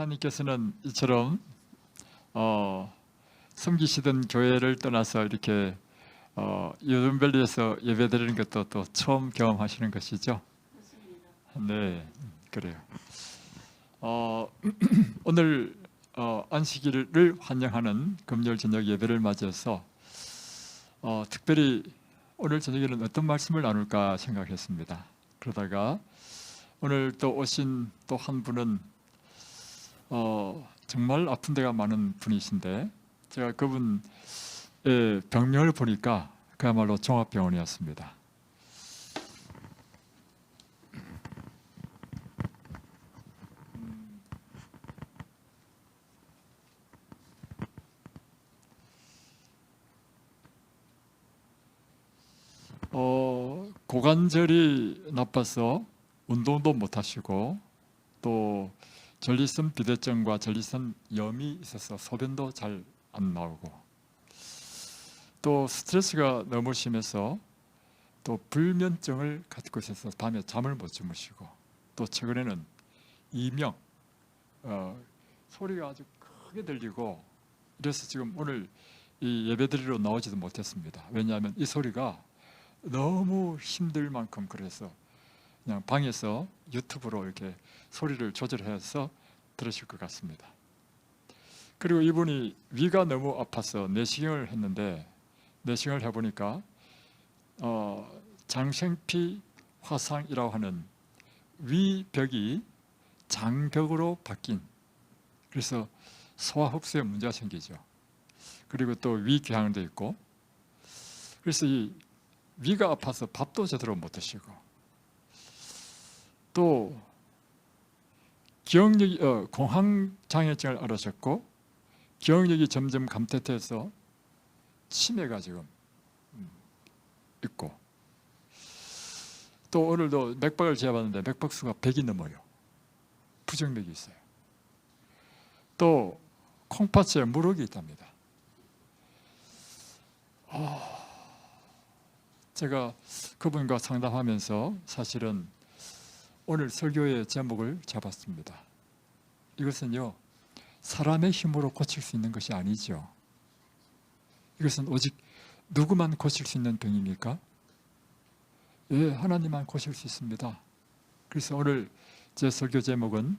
하나님께서는 이처럼 섬기시던 교회를 떠나서 이렇게 요즘밸리에서 예배드리는 것도 또 처음 경험하시는 것이죠. 네, 그래요. 오늘 안식일을 환영하는 금요일 저녁 예배를 맞이해서 특별히 오늘 저녁에는 어떤 말씀을 나눌까 생각했습니다. 그러다가 오늘 또 오신 또 한 분은 정말 아픈 데가 많은 분이신데 제가 그분의 병명을 보니까 그야말로 종합병원이었습니다. 고관절이 나빠서 운동도 못 하시고 또 전립선 비대증과 전립선 염이 있어서 소변도 잘 안 나오고 또 스트레스가 너무 심해서 또 불면증을 갖고 있어서 밤에 잠을 못 주무시고 또 최근에는 이명 소리가 아주 크게 들리고 이래서 지금 오늘 이 예배드리러 나오지도 못했습니다. 왜냐하면 이 소리가 너무 힘들 만큼 그래서 그냥 방에서 유튜브로 이렇게 소리를 조절해서 들으실 것 같습니다. 그리고 이분이 위가 너무 아파서 내시경을 했는데 내시경을 해보니까 장생피 화상이라고 하는 위벽이 장벽으로 바뀐, 그래서 소화 흡수에 문제가 생기죠. 그리고 또 위궤양도 있고, 그래서 이 위가 아파서 밥도 제대로 못 드시고 또 기억력이 공황장애증을 앓으셨고 기억력이 점점 감퇴해서 치매가 지금 있고 또 오늘도 맥박을 재봤는데 맥박수가 100이 넘어요. 부정맥이 있어요. 또 콩팥에 물혹이 있답니다. 제가 그분과 상담하면서 사실은 오늘 설교의 제목을 잡았습니다. 이것은요, 사람의 힘으로 고칠 수 있는 것이 아니죠. 이것은 오직 누구만 고칠 수 있는 병입니까? 예, 하나님만 고칠 수 있습니다. 그래서 오늘 제 설교 제목은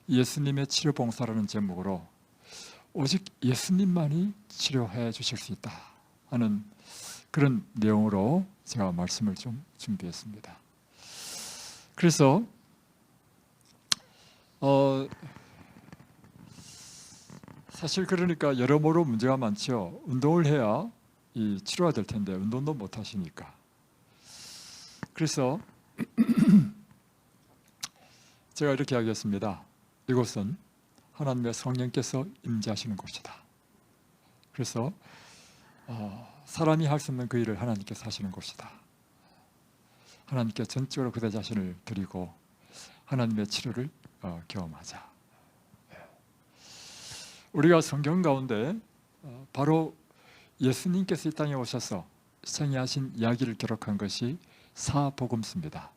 예수님의 치료봉사라는 제목으로 오직 예수님만이 치료해 주실 수 있다 하는 그런 내용으로 제가 말씀을 좀 준비했습니다. 그래서 사실 그러니까 여러모로 문제가 많죠. 운동을 해야 이 치료가 될 텐데 운동도 못 하시니까. 그래서 제가 이렇게 하겠습니다. 이곳은 하나님의 성령께서 임재하시는 곳이다. 그래서 사람이 할 수 없는 그 일을 하나님께서 하시는 곳이다. 하나님께 전적으로 그대 자신을 드리고 하나님의 치료를 경험하자. 우리가 성경 가운데 바로 예수님께서 이 땅에 오셔서 생애하신 이야기를 기록한 것이 사복음서입니다.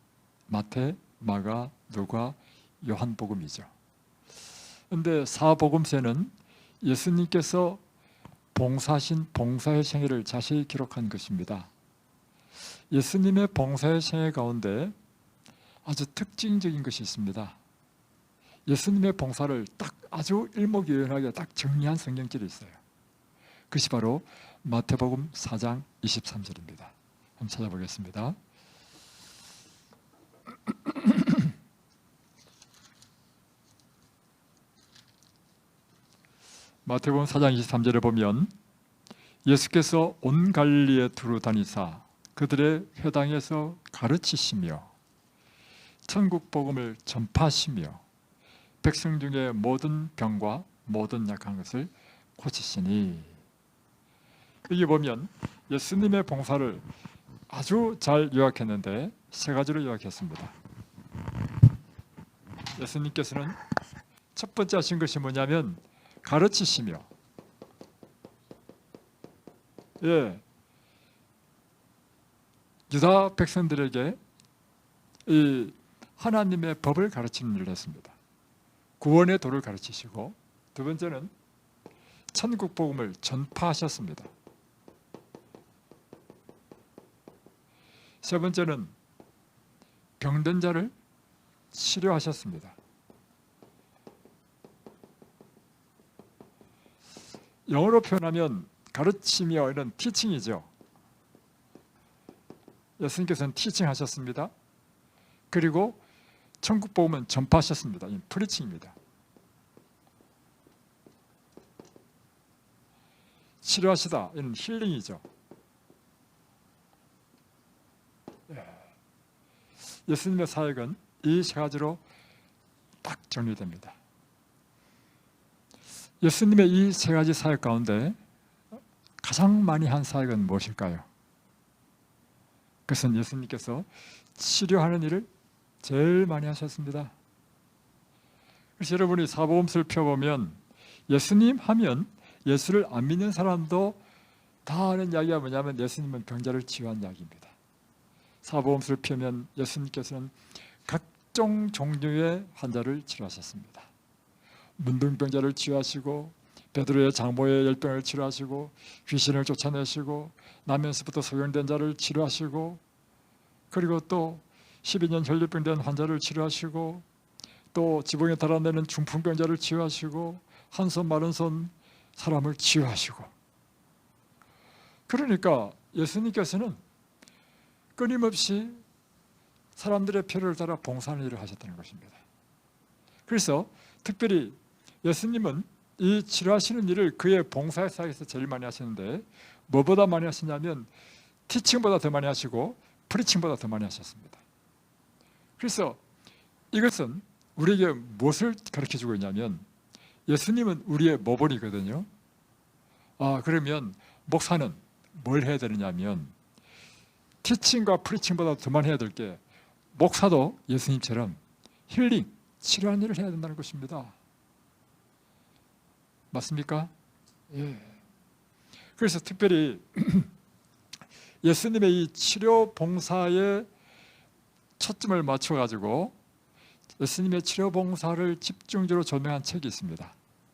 마태, 마가, 누가, 요한복음이죠. 그런데 사복음서는 예수님께서 봉사하신 봉사의 생애를 자세히 기록한 것입니다. 예수님의 봉사의 생애 가운데 아주 특징적인 것이 있습니다. 예수님의 봉사를 딱 아주 일목요연하게 딱 정리한 성경절이 있어요. 그것이 바로 마태복음 4장 23절입니다. 한번 찾아보겠습니다. 마태복음 4장 23절에 보면 예수께서 온 갈릴리에 두루 다니사 그들의 회당에서 가르치시며 천국 복음을 전파하시며 백성 중에 모든 병과 모든 약한 것을 고치시니. 여기 보면 예수님의 봉사를 아주 잘 요약했는데 세 가지로 요약했습니다. 예수님께서는 첫 번째 하신 것이 뭐냐면 가르치시며, 유다 백성들에게 이 하나님의 법을 가르치는 일을 했습니다. 구원의 도를 가르치시고, 두 번째는 천국 복음을 전파하셨습니다. 세 번째는 병든 자를 치료하셨습니다. 영어로 표현하면 가르침이요, 이런 티칭이죠. 예수님께서는 티칭하셨습니다. 그리고 천국 복음은 전파하셨습니다. 이 프리칭입니다. 치료하시다, 이는 힐링이죠. 예수님의 사역은 이 세 가지로 딱 정리됩니다. 예수님의 이 세 가지 사역 가운데 가장 많이 한 사역은 무엇일까요? 그것은 예수님께서 치료하는 일을 제일 많이 하셨습니다. 그래서 여러분이 사복음서를 펴보면 예수님 하면 예수를 안 믿는 사람도 다 아는 이야기가 뭐냐면 예수님은 병자를 치유한 이야기입니다. 사복음서를 펴면 예수님께서는 각종 종류의 환자를 치료하셨습니다. 문둥병자를 치유하시고, 베드로의 장모의 열병을 치료하시고, 귀신을 쫓아내시고, 나면서부터 소경된 자를 치료하시고, 그리고 또 12년 혈류병 된 환자를 치료하시고, 또 지붕에 달아내는 중풍병자를 치유하시고, 한 손 마른 손 사람을 치유하시고. 그러니까 예수님께서는 끊임없이 사람들의 필요를 따라 봉사하는 일을 하셨다는 것입니다. 그래서 특별히 예수님은 이 치료하시는 일을 그의 봉사의 사역에서 제일 많이 하시는데, 뭐보다 많이 하시냐면 티칭보다 더 많이 하시고 프리칭보다 더 많이 하셨습니다. 그래서 이것은 우리에게 무엇을 가르쳐주고 있냐면, 예수님은 우리의 모본이거든요. 그러면 목사는 뭘 해야 되느냐면, 티칭과 프리칭보다 더 많이 해야 될 게, 목사도 예수님처럼 힐링, 치료하는 일을 해야 된다는 것입니다. 맞습니까? 예. 그래서 특별히 예수님의 이 치료 봉사에 초점을 맞춰가지고 예수님의 치료 봉사를 집중적으로 조명한 책이 있습니다.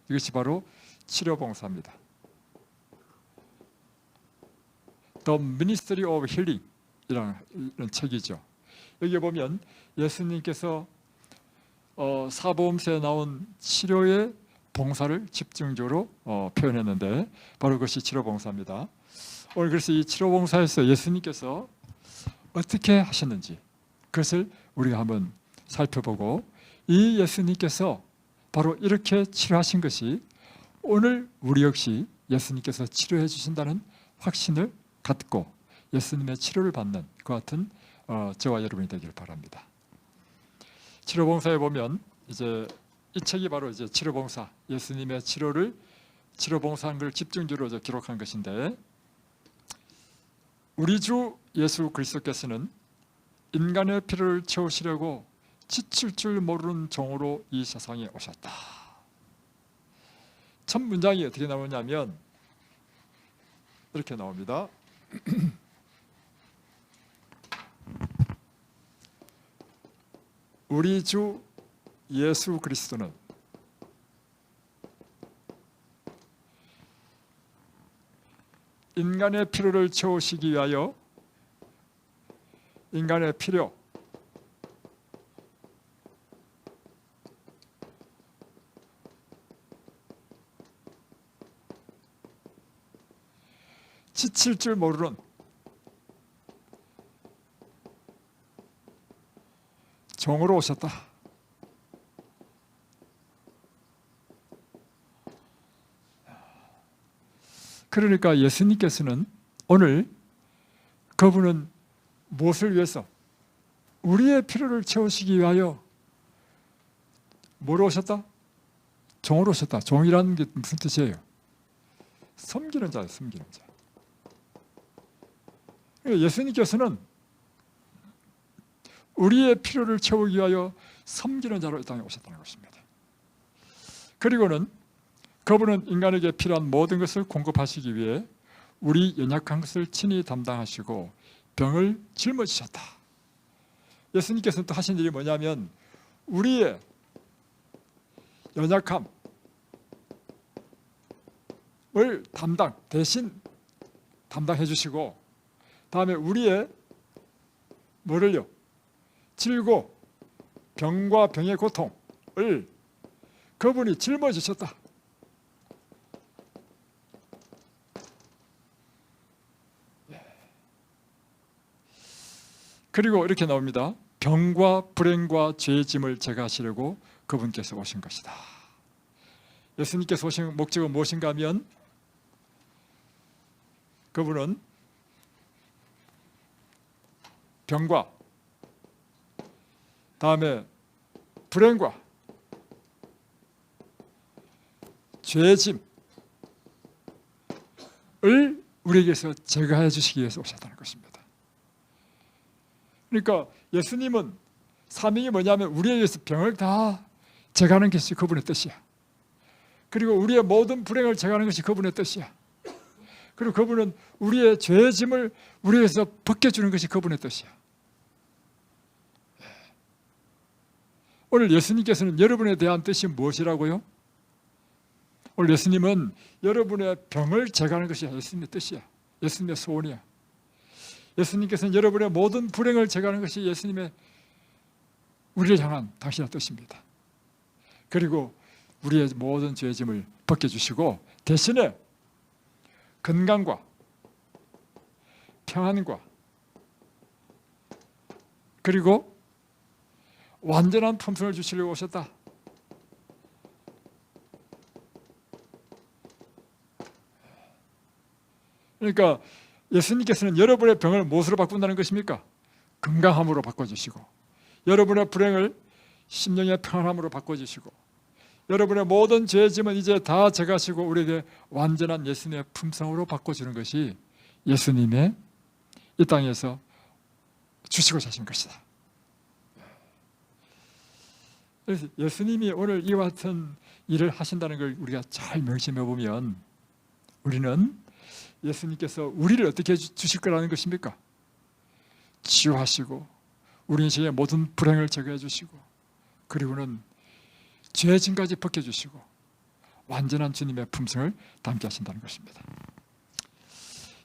이것이 바로 치료 봉사입니다. The Ministry of Healing 이런 책이죠. 여기 보면 예수님께서 사복음서에 나온 치료의 봉사를 집중적으로 표현했는데, 바로 그것이 치료봉사입니다. 오늘 그래서 이 치료봉사에서 예수님께서 어떻게 하셨는지 그것을 우리가 한번 살펴보고, 이 예수님께서 바로 이렇게 치료하신 것이 오늘 우리 역시 예수님께서 치료해 주신다는 확신을 갖고 예수님의 치료를 받는 그 같은 저와 여러분이 되기를 바랍니다. 치료봉사에 보면 이제 이 책이 바로 이제 치료봉사, 예수님의 치료봉사한 걸 집중적으로 기록한 것인데, 우리 주 예수 그리스도께서는 인간의 필요를 채우시려고 지칠 줄 모르는 종으로 이 세상에 오셨다. 첫 문장이 어떻게 나오냐면 이렇게 나옵니다. 우리 주 예수 그리스도는 인간의 필요를 채우시기 위하여 인간의 필요, 지칠 줄 모르는 종으로 오셨다. 그러니까 예수님께서는 오늘 그분은 무엇을 위해서? 우리의 필요를 채우시기 위하여 뭐로 오셨다? 종으로 오셨다. 종이라는 게 무슨 뜻이에요? 섬기는 자예요. 섬기는 자. 예수님께서는 우리의 필요를 채우기 위하여 섬기는 자로 이 땅에 오셨다는 것입니다. 그리고는 그분은 인간에게 필요한 모든 것을 공급하시기 위해 우리 연약한 것을 친히 담당하시고 병을 짊어지셨다. 예수님께서는 또 하신 일이 뭐냐면 우리의 연약함을 대신 담당해 주시고, 다음에 우리의 뭐를요? 질고 병과 병의 고통을 그분이 짊어지셨다. 그리고 이렇게 나옵니다. 병과 불행과 죄의 짐을 제거하시려고 그분께서 오신 것이다. 예수님께서 오신 목적은 무엇인가 하면, 그분은 병과 다음에 불행과 죄의 짐을 우리에게서 제거해 주시기 위해서 오셨다는 것입니다. 그러니까 예수님은 사명이 뭐냐면 우리에게서 병을 다 제거하는 것이 그분의 뜻이야. 그리고 우리의 모든 불행을 제거하는 것이 그분의 뜻이야. 그리고 그분은 우리의 죄의 짐을 우리에게서 벗겨주는 것이 그분의 뜻이야. 오늘 예수님께서는 여러분에 대한 뜻이 무엇이라고요? 오늘 예수님은 여러분의 병을 제거하는 것이 예수님의 뜻이야. 예수님의 소원이야. 예수님께서는 여러분의 모든 불행을 제거하는 것이 예수님의 우리를 향한 당신의 뜻입니다. 그리고 우리의 모든 죄의 짐을 벗겨주시고 대신에 건강과 평안과 그리고 완전한 품성을 주시려고 오셨다. 그러니까 예수님께서는 여러분의 병을 무엇으로 바꾼다는 것입니까? 건강함으로 바꿔주시고, 여러분의 불행을 심령의 평안함으로 바꿔주시고, 여러분의 모든 죄의 짐은 이제 다 제거하시고 우리에게 완전한 예수님의 품성으로 바꿔주는 것이 예수님의 이 땅에서 주시고자 하신 것이다. 그래서 예수님이 오늘 이와 같은 일을 하신다는 걸 우리가 잘 명심해 보면, 우리는 예수님께서 우리를 어떻게 주실 거라는 것입니까? 치유하시고 우리 인생의 모든 불행을 제거해 주시고, 그리고는 죄의 짐까지 벗겨주시고 완전한 주님의 품성을 담게 하신다는 것입니다.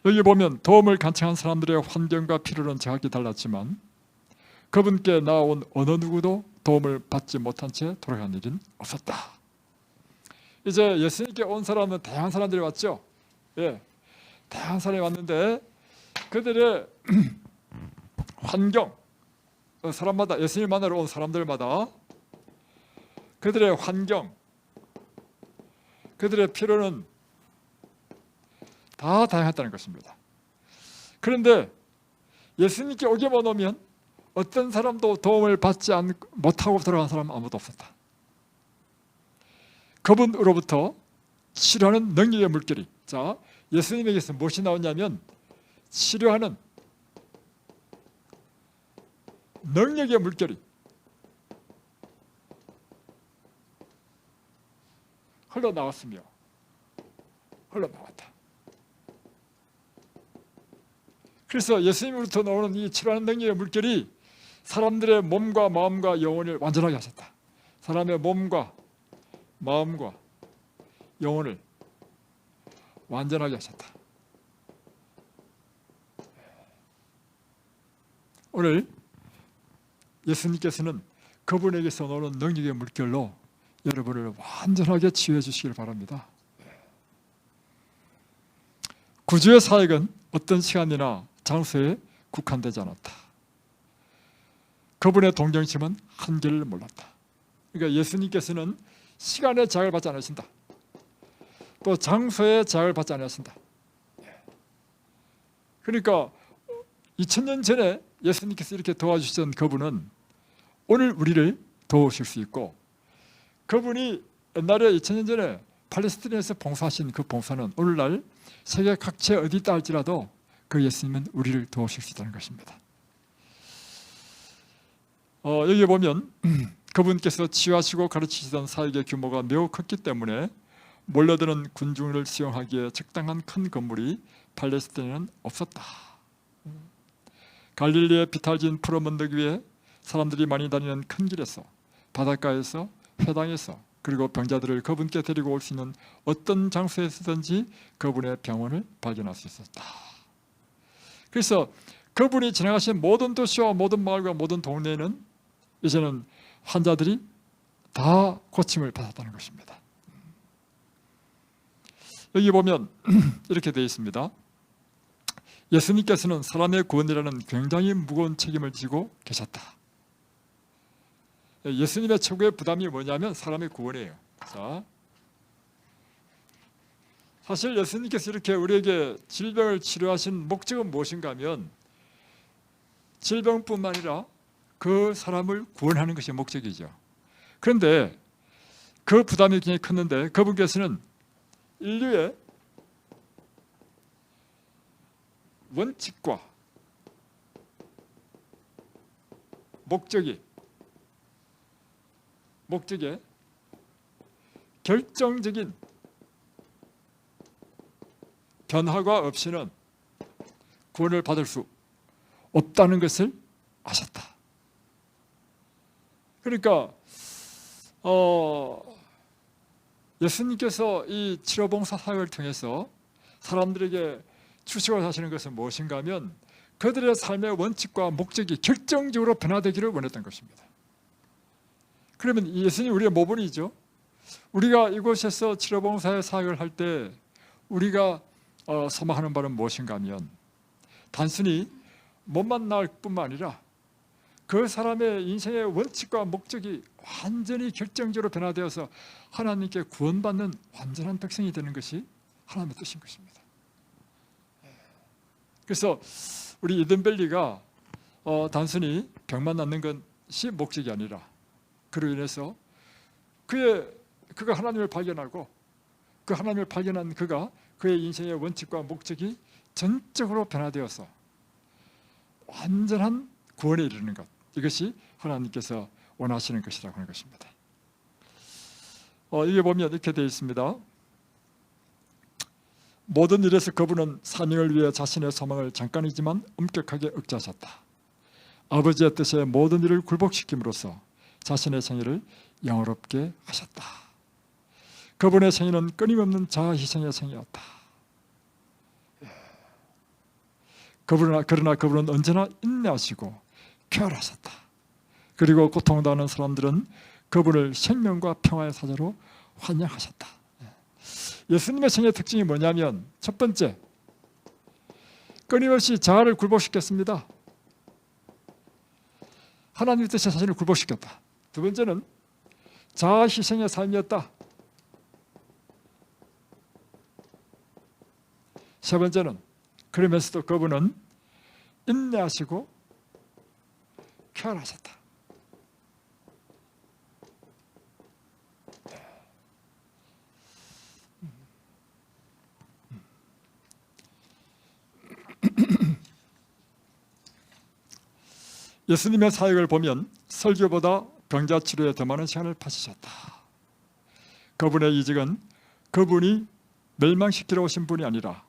여기 보면 도움을 간청한 사람들의 환경과 필요는 정확히 달랐지만 그분께 나온 어느 누구도 도움을 받지 못한 채 돌아간 일은 없었다. 이제 예수님께 온 사람은 다양한 사람들이 왔죠. 예, 다양한 사람이 왔는데 그들의 환경, 사람마다, 예수님 만나러 온 사람들마다 그들의 환경, 그들의 필요는 다 다양했다는 것입니다. 그런데 예수님께 오게만 오면 어떤 사람도 도움을 받지 못하고 돌아간 사람은 아무도 없었다. 그분으로부터 치료하는 능력의 물결이, 자, 예수님에게서 무엇이 나오냐면 치료하는 능력의 물결이 흘러나왔으며 흘러나왔다. 그래서 예수님으로부터 나오는 이 치료하는 능력의 물결이 사람들의 몸과 마음과 영혼을 완전하게 하셨다. 사람의 몸과 마음과 영혼을 완전하게 하셨다. 오늘 예수님께서는 그분에게서 나오는 능력의 물결로 여러분을 완전하게 치유해 주시길 바랍니다. 구주의 사역은 어떤 시간이나 장소에 국한되지 않았다. 그분의 동정심은 한계를 몰랐다. 그러니까 예수님께서는 시간의 제약을 받지 않으신다. 또 장소의 제약을 받지 않으신다. 그러니까 2000년 전에 예수님께서 이렇게 도와주셨던 그분은 오늘 우리를 도우실 수 있고, 그분이 옛날에 2000년 전에 팔레스타인에서 봉사하신 그 봉사는 오늘날 세계 각지에 어디 있다 할지라도 그 예수님은 우리를 도우실 수 있다는 것입니다. 여기 보면 그분께서 치유하시고 가르치시던 사역의 규모가 매우 컸기 때문에 몰려드는 군중을 수용하기에 적당한 큰 건물이 팔레스타인에는 없었다. 갈릴리의 비탈진 푸른 언덕 위에 사람들이 많이 다니는 큰 길에서, 바닷가에서, 회당에서 그리고 병자들을 그분께 데리고 올 수 있는 어떤 장소에서든지 그분의 병원을 발견할 수 있었다. 그래서 그분이 지나가신 모든 도시와 모든 마을과 모든 동네에는 이제는 환자들이 다 고침을 받았다는 것입니다. 여기 보면 이렇게 되어 있습니다. 예수님께서는 사람의 구원이라는 굉장히 무거운 책임을 지고 계셨다. 예수님의 최고의 부담이 뭐냐면 사람의 구원이에요. 자, 사실 예수님께서 이렇게 우리에게 질병을 치료하신 목적은 무엇인가 하면 질병뿐만 아니라 그 사람을 구원하는 것이 목적이죠. 그런데 그 부담이 굉장히 컸는데 그분께서는 인류의 원칙과 목적에 결정적인 변화가 없이는 구원을 받을 수 없다는 것을 아셨다. 그러니까 예수님께서 이 치료봉사 사역을 통해서 사람들에게 주시고 하시는 것은 무엇인가 하면 그들의 삶의 원칙과 목적이 결정적으로 변화되기를 원했던 것입니다. 그러면 예수님 우리의 모본이죠. 우리가 이곳에서 치료봉사의 사역을 할 때 우리가 소망하는 바는 무엇인가 하면 단순히 몸만 나을 뿐만 아니라 그 사람의 인생의 원칙과 목적이 완전히 결정적으로 변화되어서 하나님께 구원받는 완전한 백성이 되는 것이 하나님의 뜻인 것입니다. 그래서 우리 이든밸리가 단순히 병만 낫는 것이 목적이 아니라 그로 인해서 그가 하나님을 발견하고 그 하나님을 발견한 그가 그의 인생의 원칙과 목적이 전적으로 변화되어서 완전한 구원에 이르는 것, 이것이 하나님께서 원하시는 것이라고 하는 것입니다. 이게 보면 이렇게 되어 있습니다. 모든 일에서 그분은 사명을 위해 자신의 소망을 잠깐이지만 엄격하게 억제하셨다. 아버지의 뜻에 모든 일을 굴복시킴으로써 자신의 생애를 영화롭게 하셨다. 그분의 생애는 끊임없는 자아 희생의 생애였다. 그러나 그분은 언제나 인내하시고 쾌활하셨다. 그리고 고통당하는 사람들은 그분을 생명과 평화의 사자로 환영하셨다. 예수님의 생애 특징이 뭐냐면 첫 번째, 끊임없이 자아를 굴복시켰습니다. 하나님의 뜻에 자신을 굴복시켰다. 두 번째는 자아 희생의 삶이었다. 세 번째는 그러면서도 그분은 인내하시고 쾌활하셨다. 예수님의 사역을 보면 설교보다 병자 치료에 더 많은 시간을 바치셨다. 그분의 이직은 그분이 멸망시키러 오신 분이 아니라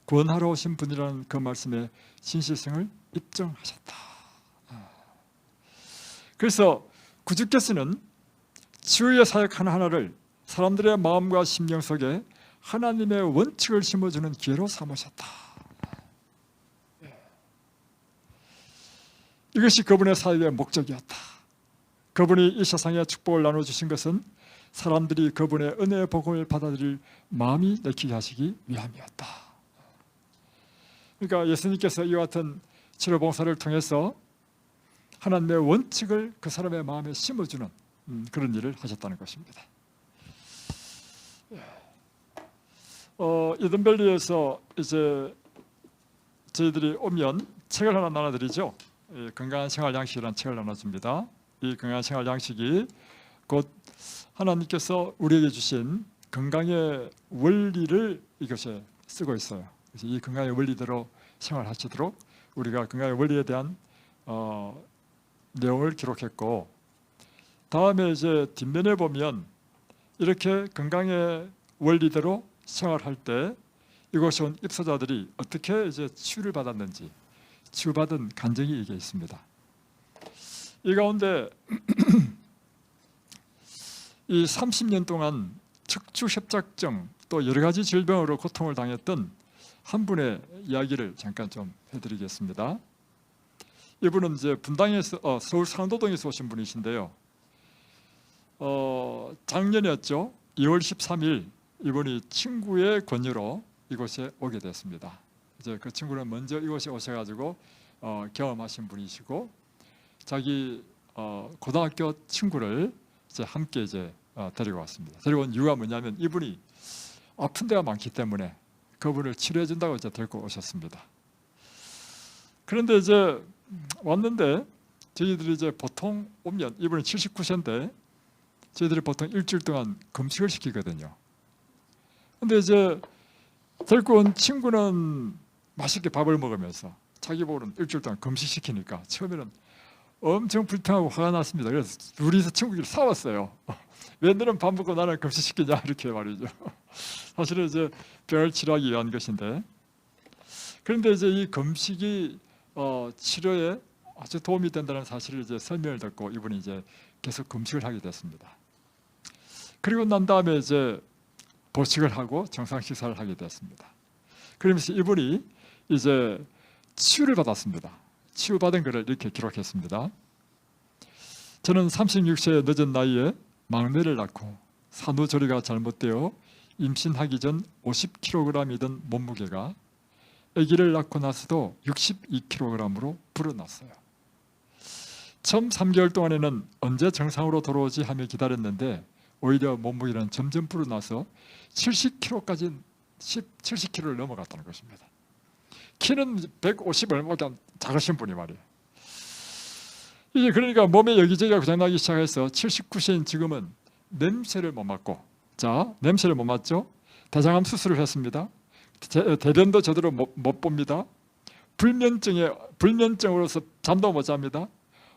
구원하러 오신 분이라는 그 말씀의 진실성을 입증하셨다. 그래서 구주께서는 치유의 사역 하나하나를 사람들의 마음과 심령 속에 하나님의 원칙을 심어주는 기회로 삼으셨다. 이것이 그분의 사역의 목적이었다. 그분이 이 세상에 축복을 나눠주신 것은 사람들이 그분의 은혜의 복음을 받아들일 마음이 내키게 하시기 위함이었다. 그러니까 예수님께서 이와 같은 치료봉사를 통해서 하나님의 원칙을 그 사람의 마음에 심어주는 그런 일을 하셨다는 것입니다. 이든밸리에서 이제 저희들이 오면 책을 하나 나눠드리죠. 건강한 생활 양식이라는 책을 나눠줍니다. 이 건강한 생활 양식이 곧 하나님께서 우리에게 주신 건강의 원리를 이것에 쓰고 있어요. 그래서 이 건강의 원리대로 생활하시도록 우리가 건강의 원리에 대한 내용을 기록했고, 다음에 이제 뒷면에 보면 이렇게 건강의 원리대로 생활할 때 이곳에 온 입소자들이 어떻게 이제 치유를 받았는지, 치유받은 간증이 이게 있습니다. 이 가운데 이 30년 동안 척추협착증 또 여러 가지 질병으로 고통을 당했던 한 분의 이야기를 잠깐 좀 해드리겠습니다. 이분은 이제 분당에서 서울 상도동에서 오신 분이신데요. 작년이었죠. 2월 13일 이분이 친구의 권유로 이곳에 오게 됐습니다. 이제 그 친구는 먼저 이곳에 오셔가지고 경험하신 분이시고 자기 고등학교 친구를 이제 함께 이제 데리고 왔습니다. 데리고 온 이유가 뭐냐면 이분이 아픈 데가 많기 때문에 그분을 치료해 준다고 이제 데리고 오셨습니다. 그런데 이제 왔는데 저희들이 이제 보통 오면 이분이 79세인데 저희들이 보통 일주일 동안 금식을 시키거든요. 근데 이제 데리고 온 친구는 맛있게 밥을 먹으면서 자기 보고는 일주일 동안 금식시키니까 처음에는 엄청 불평하고 화가 났습니다. 그래서 둘이서 친구끼리 싸웠어요. 왜 너는 밥 먹고 나는 금식시키냐 이렇게 말이죠. 사실은 이제 병을 치료하기 위한 것인데, 그런데 이제 이 금식이 치료에 아주 도움이 된다는 사실을 이제 설명을 듣고 이분이 이제 계속 금식을 하게 됐습니다. 그리고 난 다음에 이제 보식을 하고 정상 식사를 하게 됐습니다. 그러면서 이분이 이제 치유를 받았습니다. 치유받은 것을 이렇게 기록했습니다. 저는 36세의 늦은 나이에 막내를 낳고 산후조리가 잘못되어 임신하기 전 50kg이던 몸무게가 아기를 낳고 나서도 62kg으로 불어났어요. 처음 3개월 동안에는 언제 정상으로 돌아오지 하며 기다렸는데 오히려 몸무게는 점점 불어나서 70kg까지 70kg를 넘어갔다는 것입니다. 키는 150 얼마가 작으신 분이 말이에요. 이제 그러니까 몸에 여기저기가 고장나기 시작해서 79세인 지금은 냄새를 못 맡고, 자, 냄새를 못 맡죠. 대장암 수술을 했습니다. 대변도 제대로 못 봅니다. 불면증으로서 잠도 못 잡니다.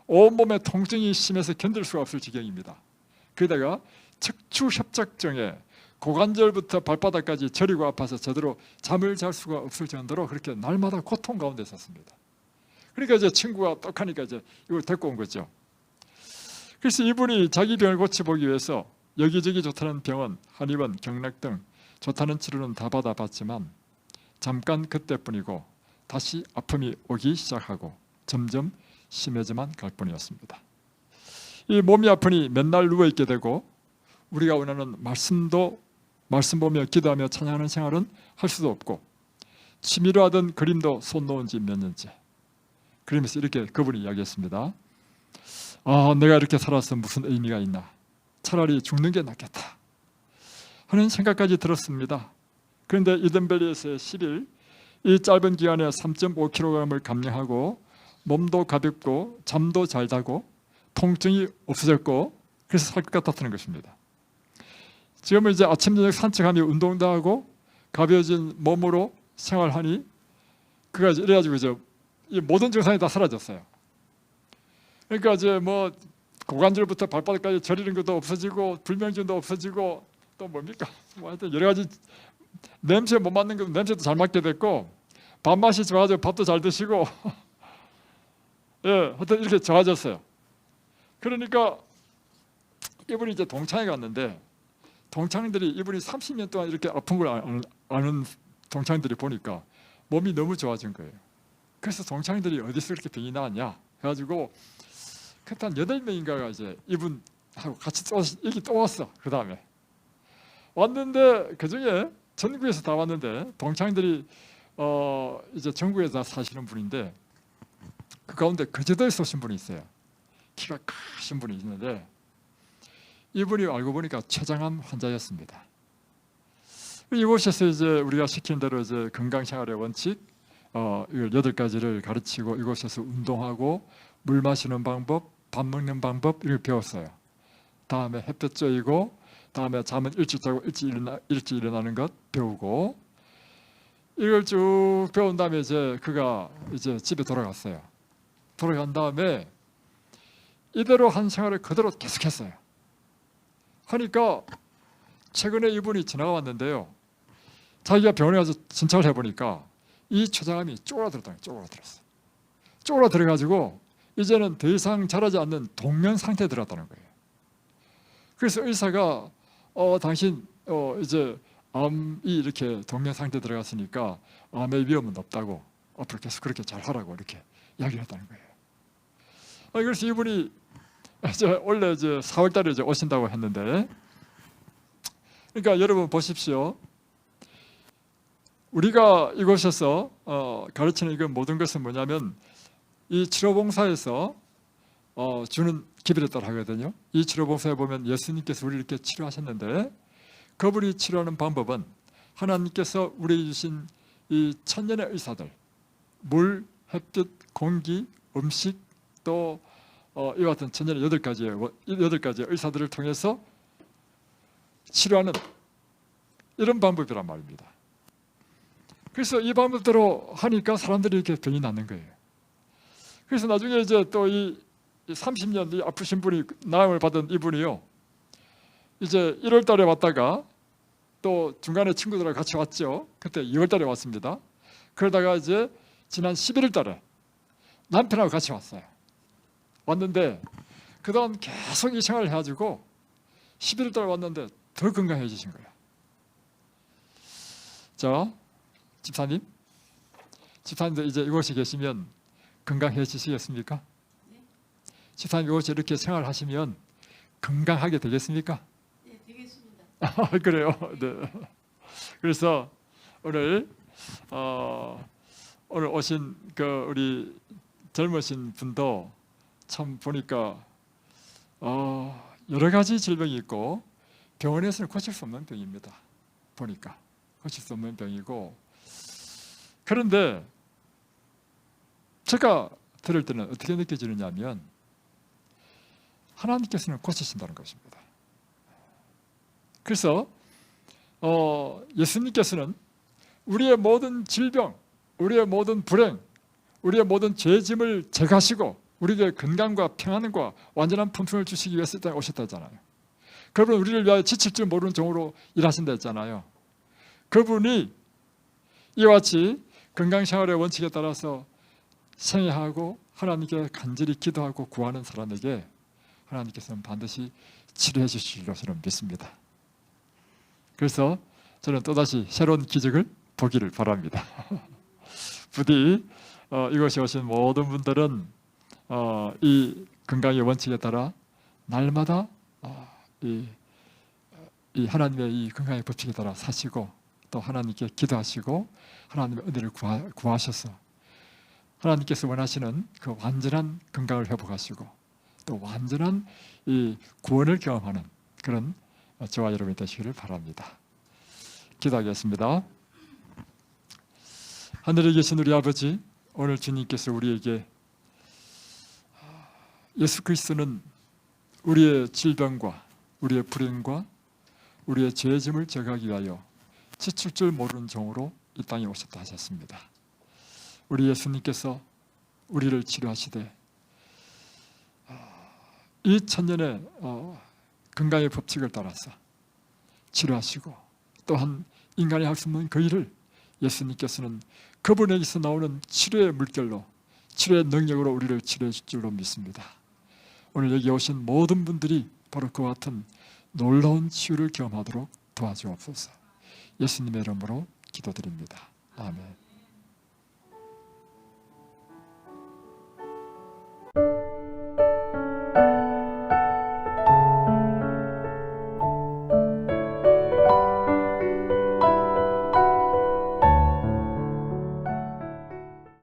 온몸에 통증이 심해서 견딜 수가 없을 지경입니다. 그러다가 척추협착증에 고관절부터 발바닥까지 저리고 아파서 제대로 잠을 잘 수가 없을 정도로 그렇게 날마다 고통 가운데 있었습니다. 그러니까 이제 친구가 떡하니까 이제 이걸 데리고 온 거죠. 그래서 이분이 자기 병을 고쳐보기 위해서 여기저기 좋다는 병원, 한의원, 경락 등 좋다는 치료는 다 받아봤지만 잠깐 그때뿐이고 다시 아픔이 오기 시작하고 점점 심해져만 갈 뿐이었습니다. 이 몸이 아프니 맨날 누워있게 되고 우리가 원하는 말씀 보며 기도하며 찬양하는 생활은 할 수도 없고 취미로 하던 그림도 손 놓은 지 몇 년째. 그러면서 이렇게 그분이 이야기했습니다. 내가 이렇게 살아서 무슨 의미가 있나. 차라리 죽는 게 낫겠다 하는 생각까지 들었습니다. 그런데 이든밸리에서 10일 이 짧은 기간에 3.5kg을 감량하고 몸도 가볍고 잠도 잘 자고 통증이 없어졌고 그래서 살 것 같았다는 것입니다. 지금은 이제 아침 저녁 산책하며 운동도 하고 가벼워진 몸으로 생활하니 그가 이래가지고 이제 이 모든 증상이 다 사라졌어요. 그러니까 이제 뭐 고관절부터 발바닥까지 저리는 것도 없어지고 불면증도 없어지고 또 뭡니까? 뭐 하여튼 여러 가지 냄새 못 맡는 것도 냄새도 잘 맡게 됐고 밥맛이 좋아져 밥도 잘 드시고 예, 하여튼 이렇게 좋아졌어요. 그러니까 이분이 이제 동창회 갔는데 동창들이 이분이 30년 동안 이렇게 아픈 걸 아는 동창들이 보니까 몸이 너무 좋아진 거예요. 그래서 동창들이 어디서 그렇게 병이 나왔냐 해가지고 그때 한 8명인가가 이제 이분하고 같이 여기 또 왔어. 그 다음에 왔는데 그 중에 전국에서 다 왔는데 동창들이 이제 전국에서 다 사시는 분인데 그 가운데 거제도에서 오신 분이 있어요. 키가 크신 분이 있는데 이분이 알고 보니까 췌장암 환자였습니다. 이곳에서 이제 우리가 시킨 대로 이제 건강생활의 원칙 8가지를 가르치고 이곳에서 운동하고 물 마시는 방법, 밥 먹는 방법 이걸 배웠어요. 다음에 햇볕 쬐이고 다음에 잠은 일찍 자고 일찍 일어나는 것 배우고 이걸 쭉 배운 다음에 이제 그가 이제 집에 돌아갔어요. 돌아간 다음에 이대로 한 생활을 그대로 계속했어요. 하니까 최근에 이분이 지나가 왔는데요. 자기가 병원에 가서 진찰을 해보니까 이 췌장암이 쪼그라들었어요. 쪼그라들어가지고 이제는 더 이상 자라지 않는 동면 상태에 들어갔다는 거예요. 그래서 의사가 당신 이제 암이 이렇게 동면 상태 들어갔으니까 암의 위험은 없다고 앞으로 계속 그렇게 잘 하라고 이렇게 이야기를 했다는 거예요. 그래서 이분이 원래 이제 4월달에 이제 오신다고 했는데, 그러니까 여러분 보십시오. 우리가 이곳에서 가르치는 이건 모든 것은 뭐냐면 이 치료봉사에서 주는 기별에 따라 하거든요. 이 치료봉사에 보면 예수님께서 우리를 이렇게 치료하셨는데, 그분이 치료하는 방법은 하나님께서 우리에게 주신 이 천년의 의사들, 물, 햇빛, 공기, 음식, 또 이와 같은 천년의 8가지의 의사들을 통해서 치료하는 이런 방법이란 말입니다. 그래서 이 방법대로 하니까 사람들이 이렇게 병이 낫는 거예요. 그래서 나중에 이제 또 이 30년 이 아프신 분이 나음을 받은 이분이요, 이제 1월 달에 왔다가 또 중간에 친구들하고 같이 왔죠. 그때 2월 달에 왔습니다. 그러다가 이제 지난 11월 달에 남편하고 같이 왔어요. 왔는데 그동안 계속 이 생활을 해가지고 11월 달에 왔는데 더 건강해지신 거예요. 자, 집사님들 이제 이곳에 계시면 건강해지시겠습니까? 집사님 이곳에 이렇게 생활하시면 건강하게 되겠습니까? 네, 되겠습니다. 그래요. 네. 그래서 오늘 오신 그 우리 젊으신 분도 참 보니까 여러 가지 질병이 있고 병원에서는 고칠 수 없는 병입니다. 보니까 고칠 수 없는 병이고, 그런데 제가 들을 때는 어떻게 느껴지느냐면 하나님께서는 고치신다는 것입니다. 그래서 예수님께서는 우리의 모든 질병, 우리의 모든 불행, 우리의 모든 죄짐을 제거하시고 우리에게 건강과 평안과 완전한 품성을 주시기 위해서 오셨다 했잖아요. 그분은 우리를 위하여 지칠 줄 모르는 종으로 일하신다 했잖아요. 그분이 이와 같이 건강생활의 원칙에 따라서 생애하고 하나님께 간절히 기도하고 구하는 사람에게 하나님께서는 반드시 치료해 주실 줄로 저는 믿습니다. 그래서 저는 또다시 새로운 기적을 보기를 바랍니다. 부디 이곳에 오신 모든 분들은 이 건강의 원칙에 따라 날마다 이 하나님의 이 건강의 법칙에 따라 사시고 또 하나님께 기도하시고 하나님의 은혜를 구하셔서 하나님께서 원하시는 그 완전한 건강을 회복하시고 또 완전한 이 구원을 경험하는 그런 저와 여러분이 되시기를 바랍니다. 기도하겠습니다. 하늘에 계신 우리 아버지, 오늘 주님께서 우리에게 예수 그리스도는 우리의 질병과 우리의 불행과 우리의 죄짐을 제거하기 위하여 지칠 줄 모르는 종으로 이 땅에 오셨다 하셨습니다. 우리 예수님께서 우리를 치료하시되 이 천년의 건강의 법칙을 따라서 치료하시고 또한 인간이 할 수 없는 그 일을 예수님께서는 그분에게서 나오는 치료의 물결로 치료의 능력으로 우리를 치료해 줄 줄로 믿습니다. 오늘 여기 오신 모든 분들이 바로 그와 같은 놀라운 치유를 경험하도록 도와주옵소서. 예수님의 이름으로 기도드립니다. 아멘.